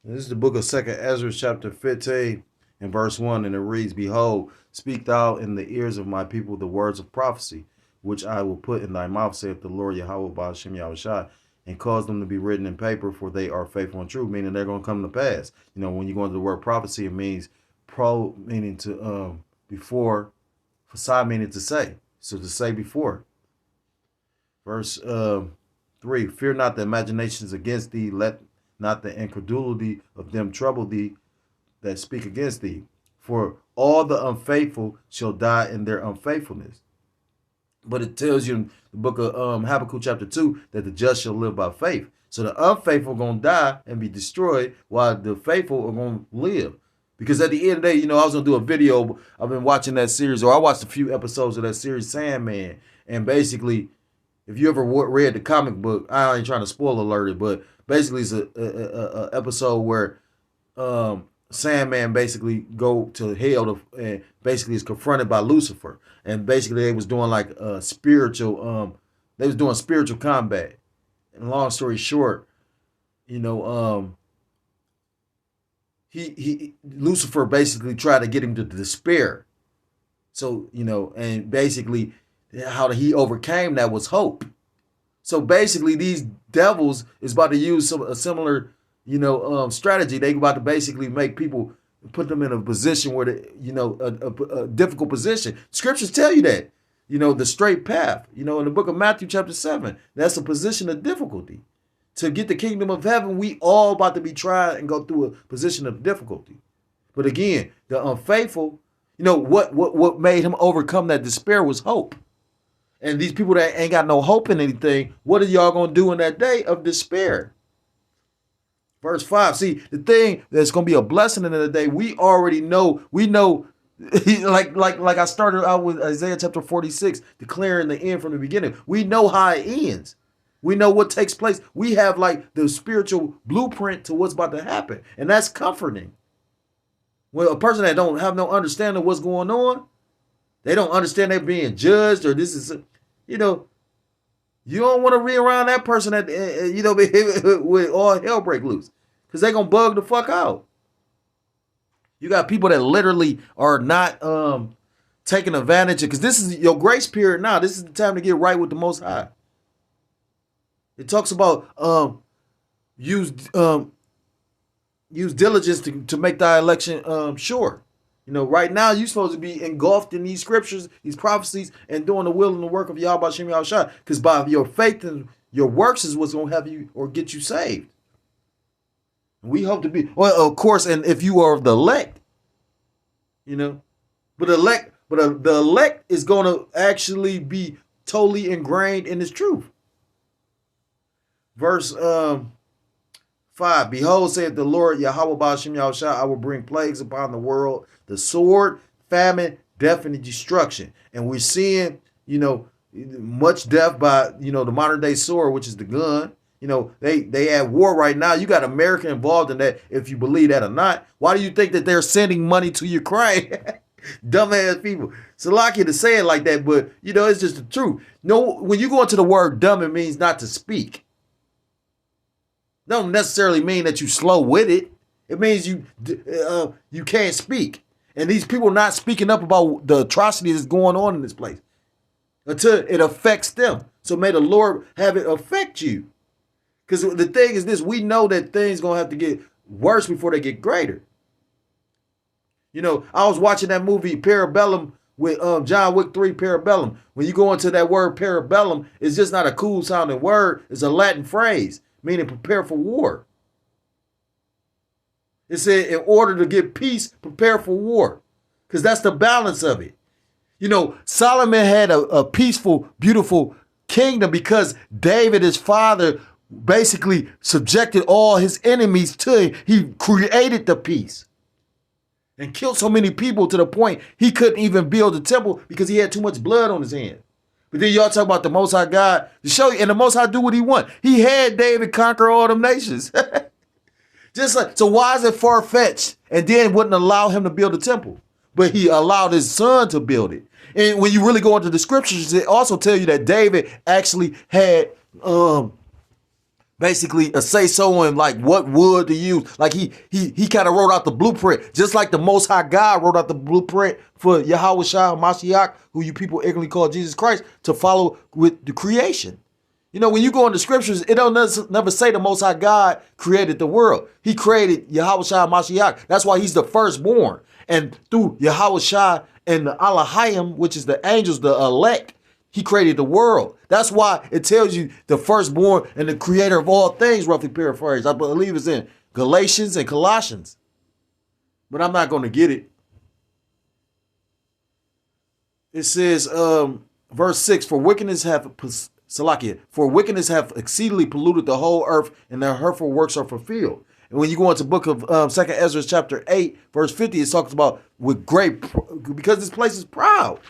This is the book of Second Ezra, chapter 15, and verse 1, and it reads, Behold, speak thou in the ears of my people the words of prophecy, which I will put in thy mouth, saith the Lord Yahweh Ba'ashem Yahushai, and cause them to be written in paper, for they are faithful and true, meaning they're going to come to pass. You know, when you go into the word prophecy, it means meaning to before, facade meaning to say. So to say before. Verse 3, fear not the imaginations against thee, let not the incredulity of them trouble thee that speak against thee. For all the unfaithful shall die in their unfaithfulness. But it tells you in the book of Habakkuk chapter 2 that the just shall live by faith. So the unfaithful are going to die and be destroyed while the faithful are going to live. Because at the end of the day, you know, I was going to do a video. I've been watching that series, or I watched a few episodes of that series, Sandman. And basically, if you ever read the comic book, I ain't trying to spoil alert it, but basically it's a episode where Sandman basically go to hell and basically is confronted by Lucifer, and basically they was doing like spiritual they was doing spiritual combat. And long story short, you know, he Lucifer basically tried to get him to despair. So, you know, and basically how he overcame that was hope. So basically, these devils is about to use a similar, you know, strategy. They about to basically make people, put them in a position where they, you know, a difficult position. Scriptures tell you that, you know, the straight path. You know, in the book of Matthew chapter 7, that's a position of difficulty. To get the kingdom of heaven, we all about to be tried and go through a position of difficulty. But again, the unfaithful, you know, what made him overcome that despair was hope. And these people that ain't got no hope in anything, what are y'all going to do in that day of despair? Verse 5. See, the thing that's going to be a blessing in the day, we already know. We know, like I started out with Isaiah chapter 46, declaring the end from the beginning. We know how it ends. We know what takes place. We have like the spiritual blueprint to what's about to happen. And that's comforting. When a person that don't have no understanding of what's going on, they don't understand they're being judged, or this is, you know, you don't want to be around that person that, you know, with all hell break loose, because they're going to bug the fuck out. You got people that literally are not taking advantage of, because this is your grace period now. This is the time to get right with the Most High. It talks about use diligence to make thy election sure. You know, right now you're supposed to be engulfed in these scriptures, these prophecies, and doing the will and the work of Yahweh Shem Yahushua. Because by your faith and your works is what's going to have you or get you saved. And we hope to be, well, of course, and if you are the elect, you know, the elect is going to actually be totally ingrained in this truth. Verse 5, behold, saith the Lord Yahweh Ba'ashem Yahushua, I will bring plagues upon the world, the sword, famine, death, and destruction. And we're seeing, you know, much death by, you know, the modern day sword, which is the gun. You know, they at war right now. You got America involved in that, if you believe that or not. Why do you think that they're sending money to Ukraine? Dumbass people. It's a lot to say it like that, but, you know, it's just the truth. No, when you go into the word dumb, it means not to speak. Don't necessarily mean that you slow with it. It means you can't speak. And these people are not speaking up about the atrocity that's going on in this place until it affects them. So may the Lord have it affect you. Because the thing is this, we know that things going to have to get worse before they get greater. You know, I was watching that movie Parabellum with John Wick 3, Parabellum. When you go into that word Parabellum, it's just not a cool sounding word. It's a Latin phrase, meaning prepare for war. It said, in order to get peace, prepare for war. Because that's the balance of it. You know, Solomon had a peaceful, beautiful kingdom because David, his father, basically subjected all his enemies to him. He created the peace and killed so many people to the point he couldn't even build the temple because he had too much blood on his hands. But then y'all talk about the Most High God to show you, and the Most High do what he want. He had David conquer all them nations. Just like, so why is it far-fetched? And then wouldn't allow him to build a temple, but he allowed his son to build it. And when you really go into the scriptures, it also tell you that David actually had basically a say so in like what wood to use. Like he kind of wrote out the blueprint, just like the Most High God wrote out the blueprint for Yahweh Shah Mashiach, who you people ignorantly call Jesus Christ, to follow with the creation. You know, when you go in the scriptures, it don't never say the Most High God created the world. He created Yahweh Shah Mashiach. That's why he's the firstborn. And through Yahweh Shah and the Alahayim, which is the angels, the elect, he created the world. That's why it tells you the firstborn and the creator of all things, roughly paraphrased. I believe it's in Galatians and Colossians. But I'm not going to get it. It says, verse 6, for wickedness have exceedingly polluted the whole earth, and their hurtful works are fulfilled. And when you go into the book of 2nd Ezra chapter 8, verse 50, it talks about with great, because this place is proud.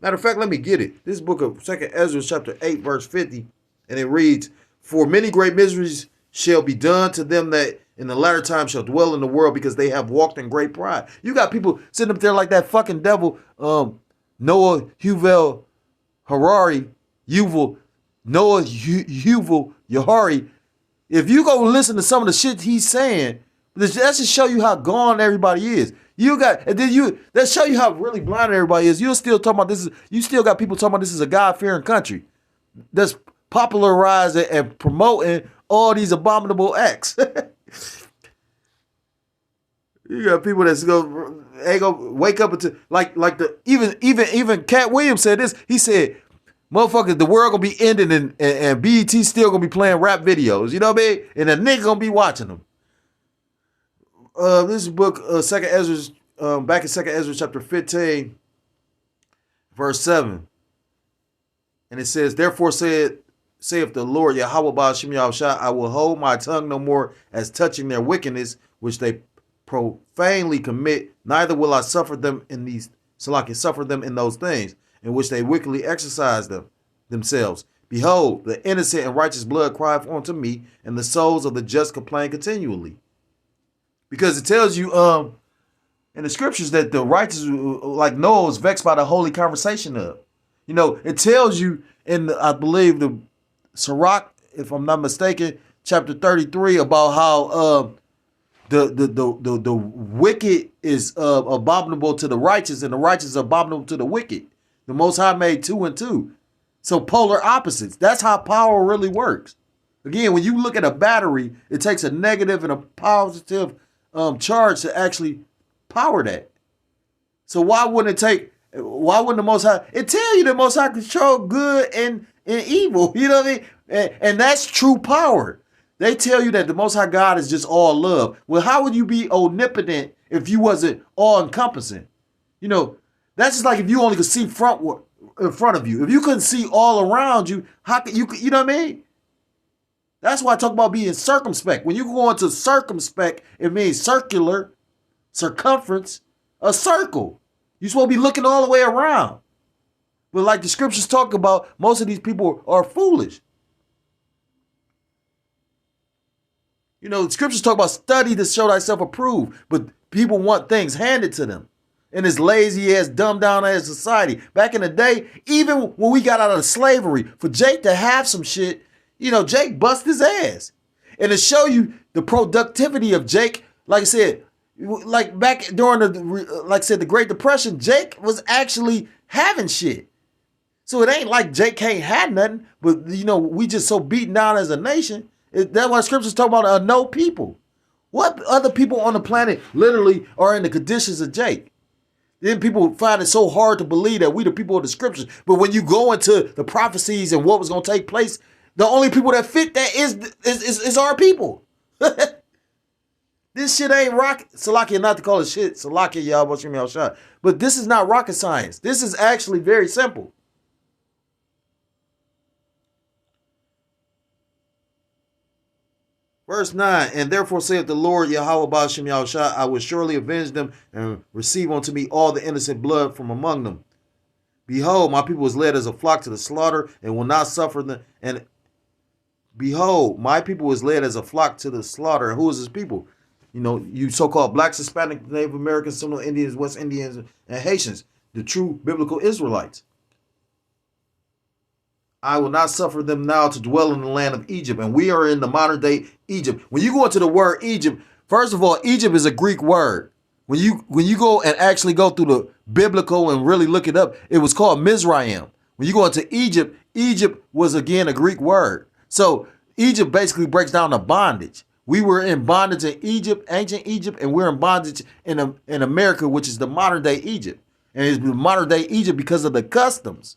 Matter of fact, let me get it. This book of 2nd Ezra chapter 8, verse 50, and it reads, for many great miseries shall be done to them that in the latter time shall dwell in the world, because they have walked in great pride. You got people sitting up there like that fucking devil, Noah Yuval Harari, Noah Yuval Yahari. If you go listen to some of the shit he's saying, that just show you how gone everybody is. That show you how really blind everybody is. You're still talking about this. You still got people talking about this is a God-fearing country that's popularizing and promoting all these abominable acts. You got people that's go wake up into even Cat Williams said this. He said, motherfuckers, the world gonna be ending and BET still gonna be playing rap videos. You know what I mean? And a nigga gonna be watching them. This book, Second Ezra, back in 2nd Ezra chapter 15, verse 7. And it says, therefore saith the Lord Yahweh Ba'ashem Yahushua, I will hold my tongue no more as touching their wickedness, which they profanely commit, neither will I suffer them in those things in which they wickedly exercise themselves. Behold, the innocent and righteous blood crieth unto me, and the souls of the just complain continually. Because it tells you in the scriptures that the righteous, like Noah, was vexed by the holy conversation of. You know, it tells you in, I believe, the Sirach, if I'm not mistaken, chapter 33, about how the wicked is abominable to the righteous, and the righteous is abominable to the wicked. The Most High made 2 and 2. So polar opposites. That's how power really works. Again, when you look at a battery, it takes a negative and a positive charge to actually power that. So why wouldn't the Most High, it tell you the Most High control good and evil, you know what I mean? And that's true power. They tell you that the Most High God is just all love. Well, how would you be omnipotent if you wasn't all encompassing? You know, that's just like if you only could see in front of you. If you couldn't see all around you, how could you know what I mean? That's why I talk about being circumspect. When you go into circumspect, it means circular, circumference, a circle. You're supposed to be looking all the way around. But like the scriptures talk about, most of these people are foolish. You know, the scriptures talk about study to show thyself approved, but people want things handed to them. In this lazy ass, dumbed down ass society. Back in the day, even when we got out of slavery, for Jake to have some shit, you know, Jake bust his ass. And to show you the productivity of Jake, like I said, like back during the Great Depression, Jake was actually having shit. So it ain't like Jake can't have nothing, but you know, we just so beaten down as a nation. That's why scriptures talk about no people. What other people on the planet literally are in the conditions of Jake? Then people find it so hard to believe that we the people of the scriptures. But when you go into the prophecies and what was going to take place, the only people that fit that is our people. This shit ain't rocket. Salakia, not to call it shit. Salakia, y'all, watch me out shot. But this is not rocket science. This is actually very simple. Verse 9, and therefore saith the Lord Yahweh Ba'ashem Yahushua, I will surely avenge them and receive unto me all the innocent blood from among them. Behold, my people is led as a flock to the slaughter and will not suffer them. And behold, my people is led as a flock to the slaughter. And who is his people? You know, you so-called blacks, Hispanic, Native Americans, Seminole Indians, West Indians, and Haitians, the true biblical Israelites. I will not suffer them now to dwell in the land of Egypt. And we are in the modern day Egypt. When you go into the word Egypt, first of all, Egypt is a Greek word. When you go and actually go through the biblical and really look it up, it was called Mizraim. When you go into Egypt, Egypt was again a Greek word. So Egypt basically breaks down to bondage. We were in bondage in Egypt, ancient Egypt, and we're in bondage in America, which is the modern day Egypt. And it's the modern day Egypt because of the customs.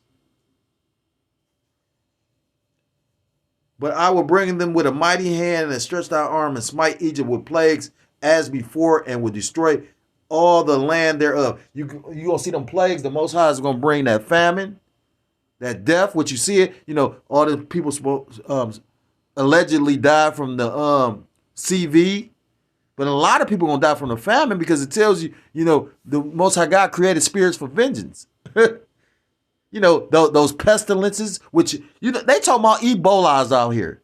But I will bring them with a mighty hand and stretched out arm and smite Egypt with plagues as before and will destroy all the land thereof. You gonna see them plagues. The Most High is gonna bring that famine, that death. What you see it, all the people allegedly died from the CV, but a lot of people gonna die from the famine because it tells you, the Most High God created spirits for vengeance. Those pestilences, which they talking about Ebolas out here,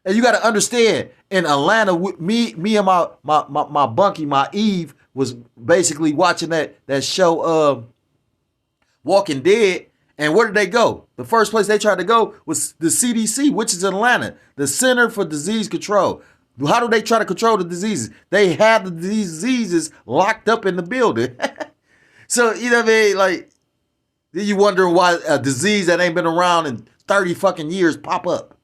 and you got to understand. In Atlanta, me and my bunkie, my Eve, was basically watching that show, Walking Dead. And where did they go? The first place they tried to go was the CDC, which is Atlanta, the Center for Disease Control. How do they try to control the diseases? They have the diseases locked up in the building. So you know what I mean, like. Then you wonder why a disease that ain't been around in 30 fucking years pop up.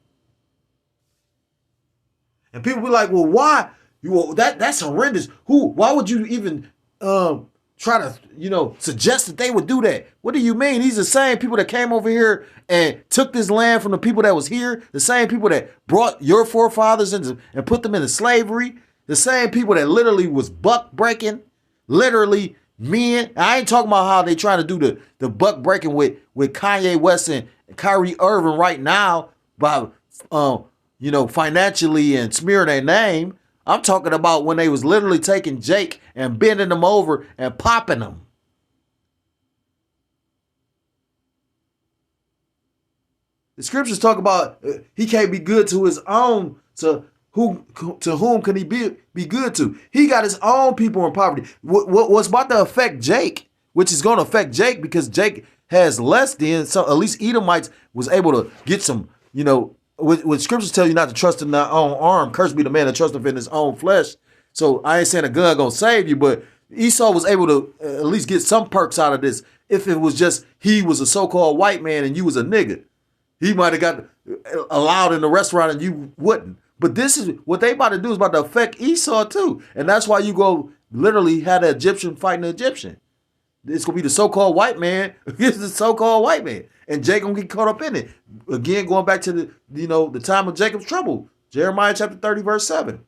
And people be like, well, why? That's horrendous. Why would you even try to, suggest that they would do that? What do you mean? These are the same people that came over here and took this land from the people that was here. The same people that brought your forefathers and put them into slavery. The same people that literally was buck breaking, literally. Men, I ain't talking about how they trying to do the buck breaking with Kanye West and Kyrie Irving right now by financially and smearing their name. I'm talking about when they was literally taking Jake and bending them over and popping them. The scriptures talk about he can't be good to his own, to whom can he be good to? He got his own people in poverty. What's about to affect Jake, which is going to affect Jake because Jake has less than, so at least Edomites was able to get some, what scriptures tell you not to trust in thy own arm. Cursed be the man that trusteth in his own flesh. So I ain't saying a gun going to save you, but Esau was able to at least get some perks out of this. If it was just he was a so-called white man and you was a nigga, he might have got allowed in the restaurant and you wouldn't. But this is what they about to do is about to affect Esau too. And that's why you go literally have the Egyptian fighting the Egyptian. It's going to be the so-called white man against the so-called white man. And Jacob going to get caught up in it. Again, going back to the time of Jacob's trouble. Jeremiah chapter 30, verse 7.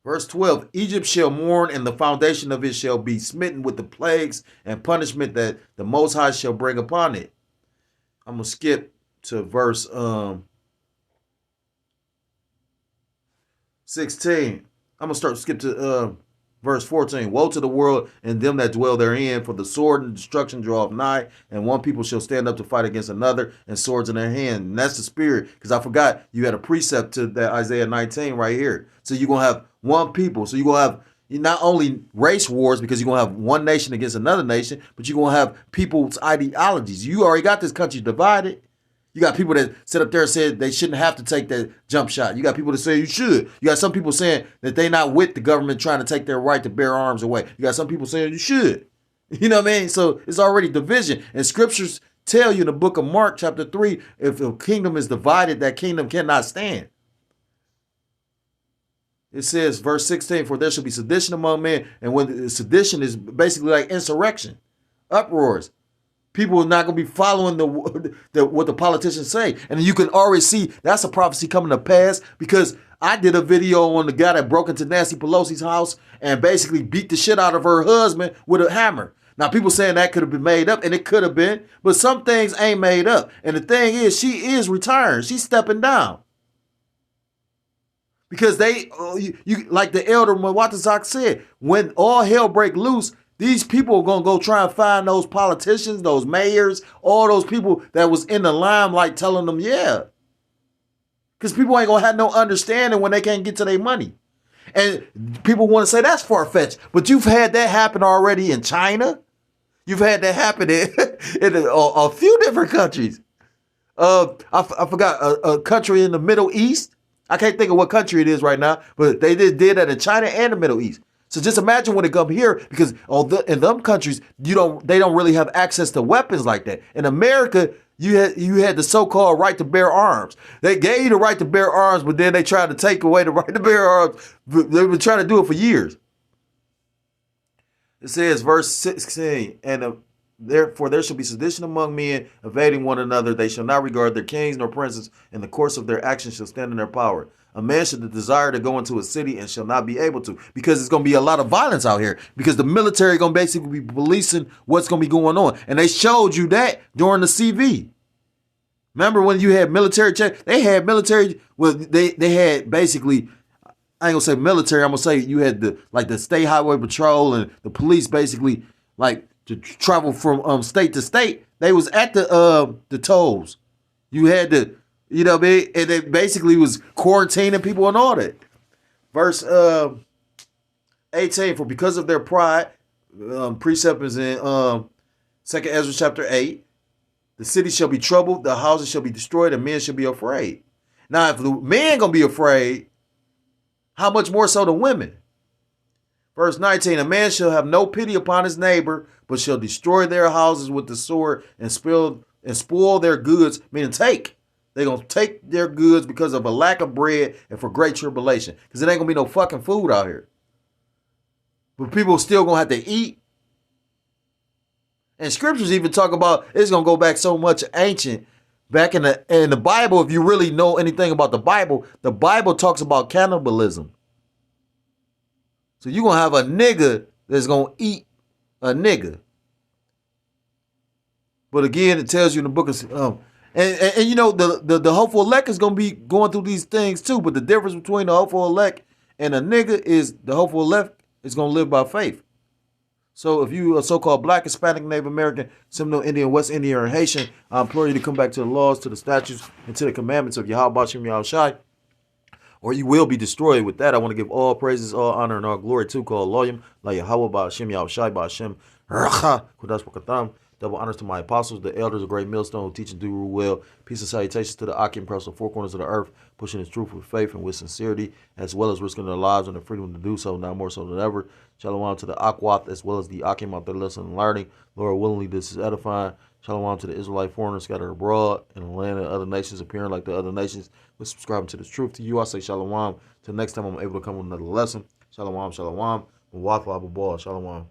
Verse 12, Egypt shall mourn and the foundation of it shall be smitten with the plagues and punishment that the Most High shall bring upon it. I'm going to skip to verse 16. I'm going to skip to verse 14. Woe to the world and them that dwell therein, for the sword and destruction draweth nigh, and one people shall stand up to fight against another, and swords in their hand. And that's the spirit, because I forgot you had a precept to that Isaiah 19 right here. So you're going to have one people. So you're going to have not only race wars, because you're going to have one nation against another nation, but you're going to have people's ideologies. You already got this country divided. You got people that sit up there and said they shouldn't have to take that jump shot. You got people that say you should. You got some people saying that they're not with the government trying to take their right to bear arms away. You got some people saying you should. You know what I mean? So it's already division. And scriptures tell you in the book of Mark chapter 3, if a kingdom is divided, that kingdom cannot stand. It says, verse 16, for there shall be sedition among men. And when sedition is basically like insurrection, uproars. People are not going to be following what the politicians say. And you can already see that's a prophecy coming to pass, because I did a video on the guy that broke into Nancy Pelosi's house and basically beat the shit out of her husband with a hammer. Now, people saying that could have been made up, and it could have been, but some things ain't made up. And the thing is, she is retiring. She's stepping down. Because like the elder Mwatazak said, when all hell break loose, these people are going to go try and find those politicians, those mayors, all those people that was in the limelight telling them, yeah. Because people ain't going to have no understanding when they can't get to their money. And people want to say that's far-fetched. But you've had that happen already in China. You've had that happen in a few different countries. I forgot a country in the Middle East. I can't think of what country it is right now, but they did that in China and the Middle East. So just imagine when it come here, because in them countries they don't really have access to weapons like that. In America, you had the so-called right to bear arms. They gave you the right to bear arms, but then they tried to take away the right to bear arms. They've been trying to do it for years. It says, verse 16, and therefore there shall be sedition among men, evading one another. They shall not regard their kings nor princes, and the course of their actions shall stand in their power. A man should desire to go into a city and shall not be able to, because it's going to be a lot of violence out here, because the military going to basically be policing what's going to be going on. And they showed you that during the CV. Remember when you had military check? They had military, well, they had basically, I ain't gonna say military, I'm gonna say you had the state highway patrol and the police basically like to travel from state to state. They was at the tolls. You had to, you know what I mean? And it basically was quarantining people and all that. Verse 18, for because of their pride, precept is in 2nd Ezra chapter 8, the city shall be troubled, the houses shall be destroyed, and men shall be afraid. Now, if the men gonna be afraid, how much more so the women? Verse 19, a man shall have no pity upon his neighbor, but shall destroy their houses with the sword and spoil their goods, meaning take. They're going to take their goods because of a lack of bread and for great tribulation. Because it ain't going to be no fucking food out here. But people still going to have to eat. And scriptures even talk about, it's going to go back so much ancient. Back in the Bible, if you really know anything about the Bible talks about cannibalism. So you're going to have a nigga that's going to eat a nigga. But again, it tells you in the book of, and you know, the hopeful elect is going to be going through these things too. But the difference between the hopeful elect and a nigga is the hopeful elect is going to live by faith. So if you are so-called Black, Hispanic, Native American, Seminole Indian, West Indian, or Haitian, I implore you to come back to the laws, to the statutes, and to the commandments of Yahweh Bashem Yahushai, or you will be destroyed. With that, I want to give all praises, all honor, and all glory to call Loyim, La Yahweh Bashem Yahushai, Bashem Racha, Kodash Bakatam. Double honors to my apostles, the elders of Great Millstone, who teach and do rule well. Peace and salutations to the Akim press of four corners of the earth, pushing his truth with faith and with sincerity, as well as risking their lives and the freedom to do so, now more so than ever. Shalom to the Akwath, as well as the Akim out there listening and learning. Lord, willingly this is edifying. Shalom to the Israelite foreigners scattered abroad in the land of other nations, appearing like the other nations, but subscribing to the truth. To you, I say shalom. Till next time I'm able to come with another lesson. Shalom, shalom. Shalom.